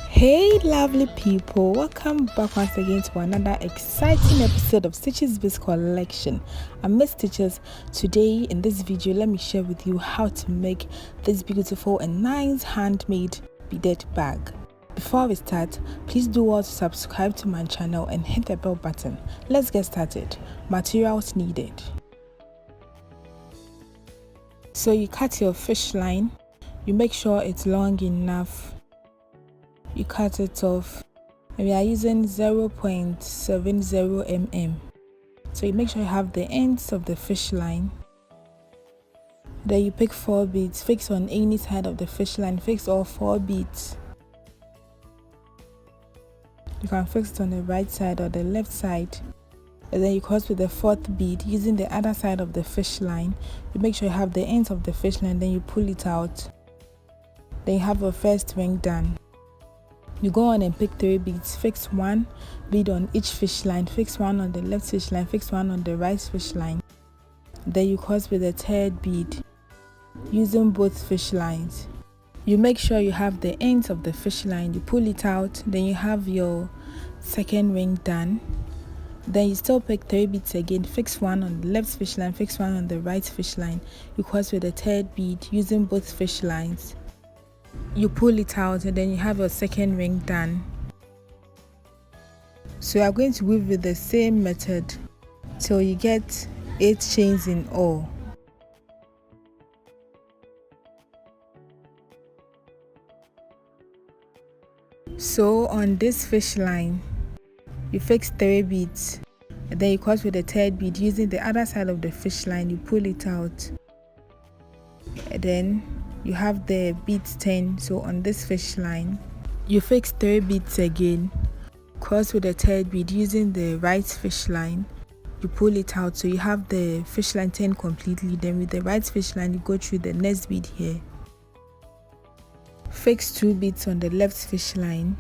Hey lovely people, welcome back once again to another exciting episode of Stitches Biz Collection. I'm Miss Stitches. Today in this video, let me share with you how to make this beautiful and nice handmade beaded bag. Before we start, please do also subscribe to my channel and hit the bell button. Let's get started. Materials needed. So you cut your fish line, you make sure it's long enough. You cut it off, and we are using 0.70 mm. So you make sure you have the ends of the fish line. Then you pick 4 beads, fix on any side of the fish line, fix all 4 beads. You can fix it on the right side or the left side. And then you cross with the 4th bead using the other side of the fish line. You make sure you have the ends of the fish line, then you pull it out. Then you have your first ring done. You go on and pick 3 beads, fix 1 bead on each fish line, fix 1 on the left fish line, fix 1 on the right fish line. Then you cross with the 3rd bead using both fish lines. You make sure you have the ends of the fish line, you pull it out, then you have your 2nd ring done. Then you still pick 3 beads again, fix 1 on the left fish line, fix 1 on the right fish line. You cross with the 3rd bead using both fish lines. You pull it out and then you have your 2nd ring done. So you are going to weave with the same method till you get 8 chains in all. So on this fish line, you fix 3 beads and then you cross with the 3rd bead using the other side of the fish line. You pull it out and then you have the beads 10. So on this fish line, you fix 3 beads again, cross with the 3rd bead using the right fish line. You pull it out, so you have the fish line 10 completely. Then with the right fish line, you go through the next bead here, fix 2 beads on the left fish line,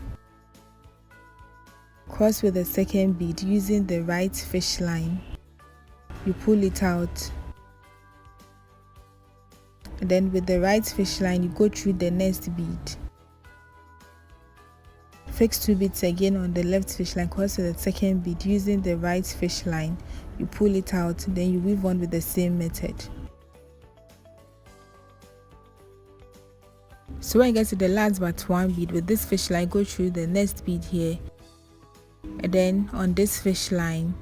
cross with the 2nd bead using the right fish line. You pull it out, and then with the right fish line, you go through the next bead, fix 2 beads again on the left fish line, cross with the 2nd bead using the right fish line. You pull it out, then you weave on with the same method. So when you get to the last but 1 bead with this fish line, go through the next bead here, and then on this fish line,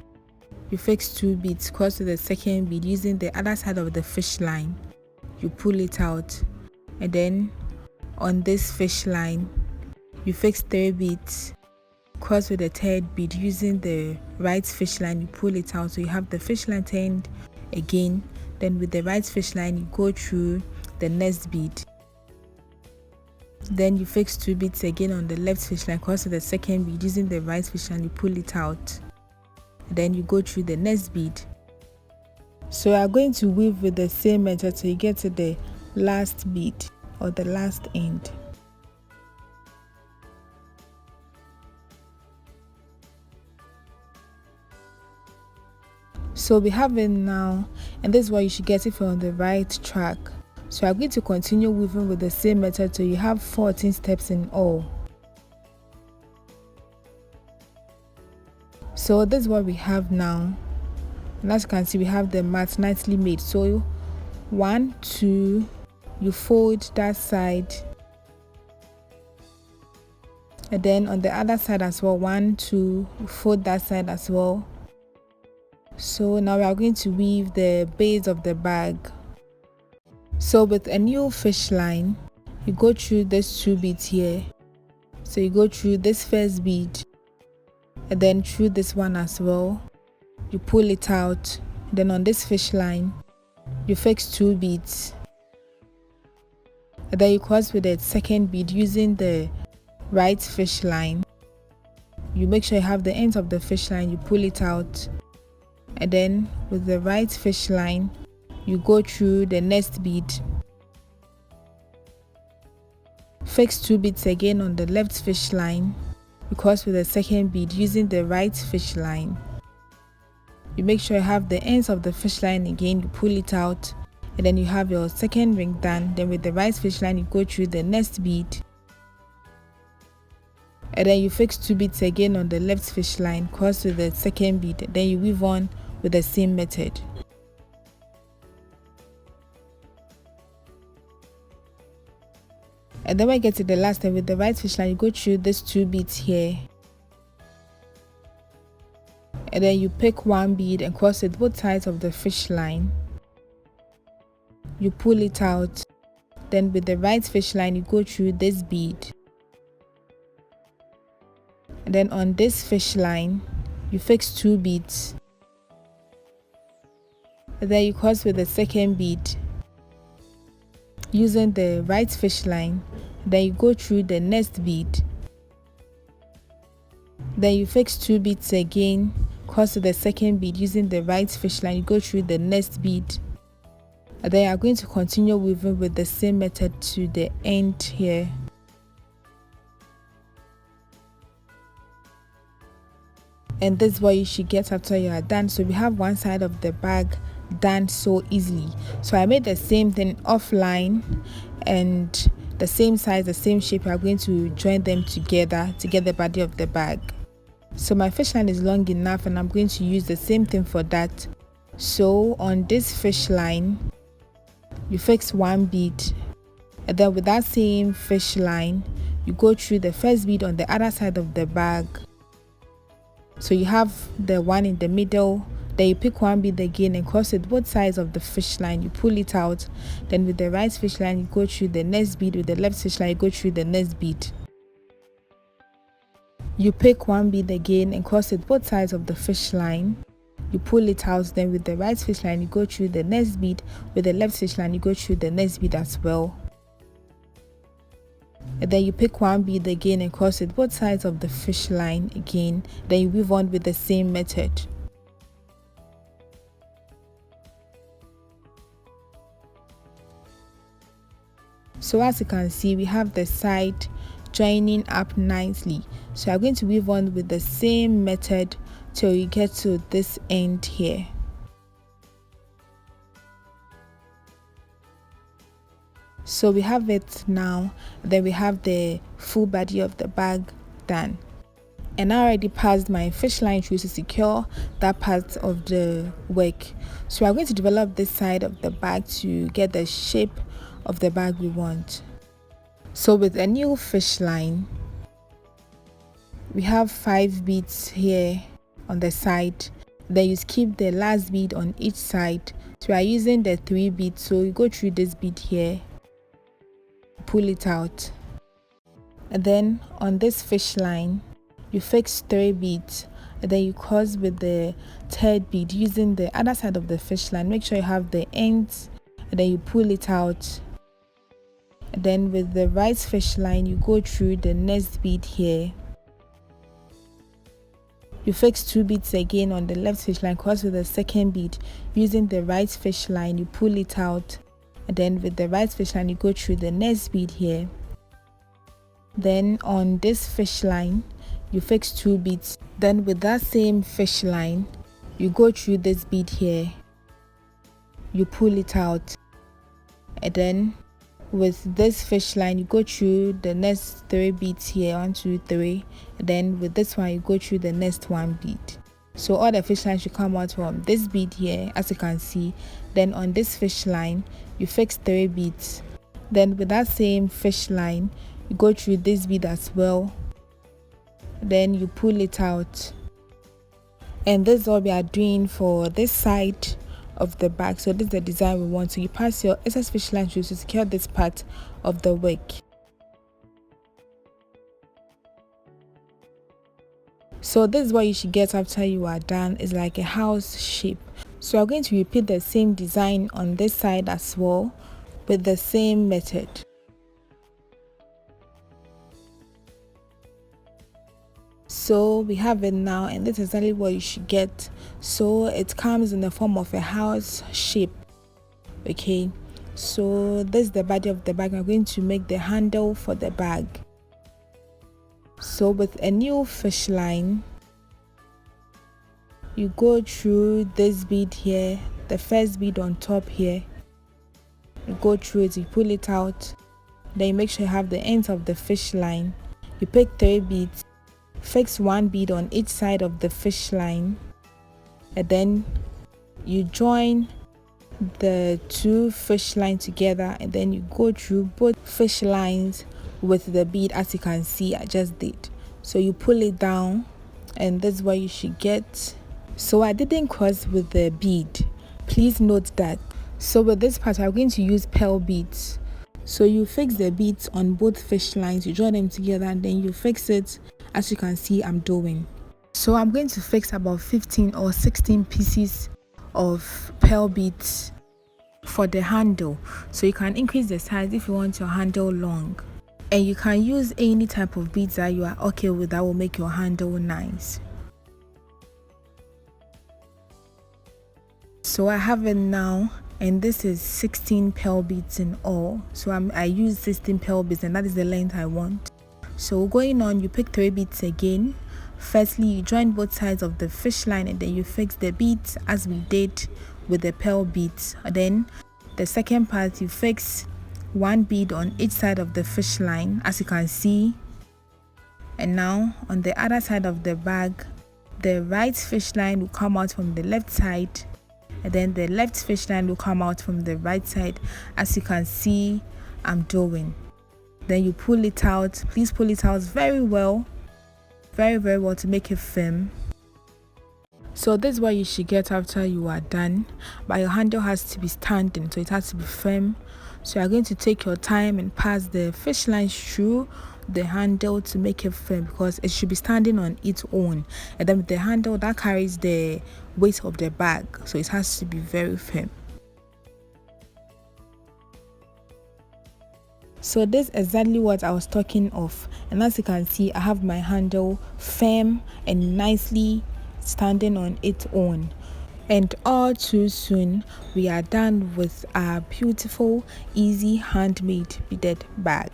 you fix 2 beads, cross with the 2nd bead using the other side of the fish line. You pull it out, and then on this fish line, you fix 3 beads, cross with the 3rd bead using the right fish line. You pull it out, so you have the fish line turned again. Then with the right fish line, you go through the next bead. Then you fix 2 beads again on the left fish line, cross with the 2nd bead using the right fish line. You pull it out, and then you go through the next bead. So you are going to weave with the same method till you get to the last bead or the last end. So we have it now, and this is why you should get it from the right track. So I'm going to continue weaving with the same method till you have 14 steps in all. So this is what we have now. And as you can see, we have the mat nicely made. So 1, 2, you fold that side, and then on the other side as well, 1, 2, you fold that side as well. So now we are going to weave the base of the bag. So with a new fish line, you go through these 2 beads here. So you go through this first bead and then through this one as well. You pull it out, then on this fish line, you fix 2 beads, and then you cross with the 2nd bead using the right fish line. You make sure you have the ends of the fish line, you pull it out, and then with the right fish line, you go through the next bead, fix 2 beads again on the left fish line, you cross with the 2nd bead using the right fish line. You make sure you have the ends of the fish line again, you pull it out, and then you have your 2nd ring done. Then with the right fish line, you go through the next bead, and then you fix 2 beads again on the left fish line, cross with the second bead, then you weave on with the same method. And then when you get to the last step with the right fish line, you go through these 2 beads here, and then you pick 1 bead and cross it both sides of the fish line. You pull it out. Then with the right fish line, you go through this bead, and then on this fish line you fix 2 beads, and then you cross with the second bead using the right fish line. Then you go through the next bead, then you fix 2 beads again, cross with the second bead using the right fish line. You go through the next bead, and then you are going to continue weaving with the same method to the end here. And this is what you should get after you are done. So we have one side of the bag done so easily. So I made the same thing offline, and the same size, the same shape. We are going to join them together to get the body of the bag. So my fish line is long enough, and I'm going to use the same thing for that. So on this fish line, you fix 1 bead, and then with that same fish line, you go through the first bead on the other side of the bag. So you have the one in the middle, then you pick 1 bead again and cross it both sides of the fish line. You pull it out. Then with the right fish line, you go through the next bead. With the left fish line, you go through the next bead. You pick 1 bead again and cross it both sides of the fish line. You pull it out. Then with the right fish line, you go through the next bead. With the left fish line, you go through the next bead as well. And then you pick 1 bead again and cross it both sides of the fish line again. Then you weave on with the same method. So as you can see, we have the side joining up nicely. So I'm going to weave on with the same method till you get to this end here. So we have it now. Then we have the full body of the bag done. And I already passed my fish line through to secure that part of the work. So we're going to develop this side of the bag to get the shape of the bag we want. So with a new fish line, we have 5 beads here on the side. Then you skip the last bead on each side. So we are using the 3 beads. So you go through this bead here, pull it out, and then on this fish line you fix 3 beads, and then you cross with the 3rd bead using the other side of the fish line. Make sure you have the ends, and then you pull it out, and then with the right fish line you go through the next bead here. You fix 2 beads again on the left fish line, cross with the 2nd bead using the right fish line. You pull it out, and then with the right fish line you go through the next bead here. Then on this fish line you fix 2 beads. Then with that same fish line you go through this bead here, you pull it out, and then with this fish line you go through the next 3 beads here, 1 2 3, and then with this one you go through the next 1 bead. So all the fish lines should come out from this bead here, as you can see. Then on this fish line you fix 3 beads. Then with that same fish line you go through this bead as well, then you pull it out. And this is what we are doing for this side of the bag. So this is the design we want. So you pass your excess fish line through to secure this part of the work. So this is what you should get after you are done. It's like a house shape. So we're going to repeat the same design on this side as well with the same method. So we have it now, and this is exactly what you should get. So it comes in the form of a house shape. Okay, so this is the body of the bag. I'm going to make the handle for the bag. So with a new fish line, you go through this bead here, the first bead on top here. You go through it, you pull it out, then you make sure you have the ends of the fish line. You pick 3 beads, fix 1 bead on each side of the fish line, and then you join the 2 fish lines together, and then you go through both fish lines with the bead, as you can see I just did. So you pull it down, and this is what you should get. So I didn't cross with the bead, please note that. So with this part I'm going to use pearl beads. So you fix the beads on both fish lines, you join them together, and then you fix it as you can see I'm doing. So I'm going to fix about 15 or 16 pieces of pearl beads for the handle. So you can increase the size if you want your handle long, and you can use any type of beads that you are okay with that will make your handle nice. So I have it now, and this is 16 pearl beads in all. So I use 16 pearl beads, and that is the length I want. So going on, you pick 3 beads again. Firstly, you join both sides of the fish line, and then you fix the beads as we did with the pearl beads. And then the second part, you fix 1 bead on each side of the fish line, as you can see. And now on the other side of the bag, the right fish line will come out from the left side, and then the left fish line will come out from the right side, as you can see I'm doing. Then you pull it out. Please pull it out very well, very well, to make it firm. So this is what you should get after you are done, but your handle has to be standing, so it has to be firm. So you're going to take your time and pass the fish line through the handle to make it firm, because it should be standing on its own, and then with the handle that carries the weight of the bag, so it has to be very firm. So this is exactly what I was talking of, and as you can see I have my handle firm and nicely standing on its own. And all too soon we are done with our beautiful easy handmade beaded bag.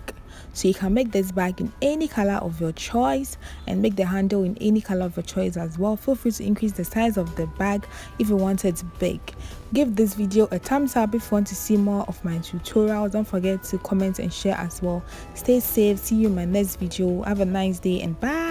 So you can make this bag in any color of your choice and make the handle in any color of your choice as well. Feel free to increase the size of the bag if you want it big. Give this video a thumbs up if you want to see more of my tutorials. Don't forget to comment and share as well. Stay safe. See you in my next video. Have a nice day and bye.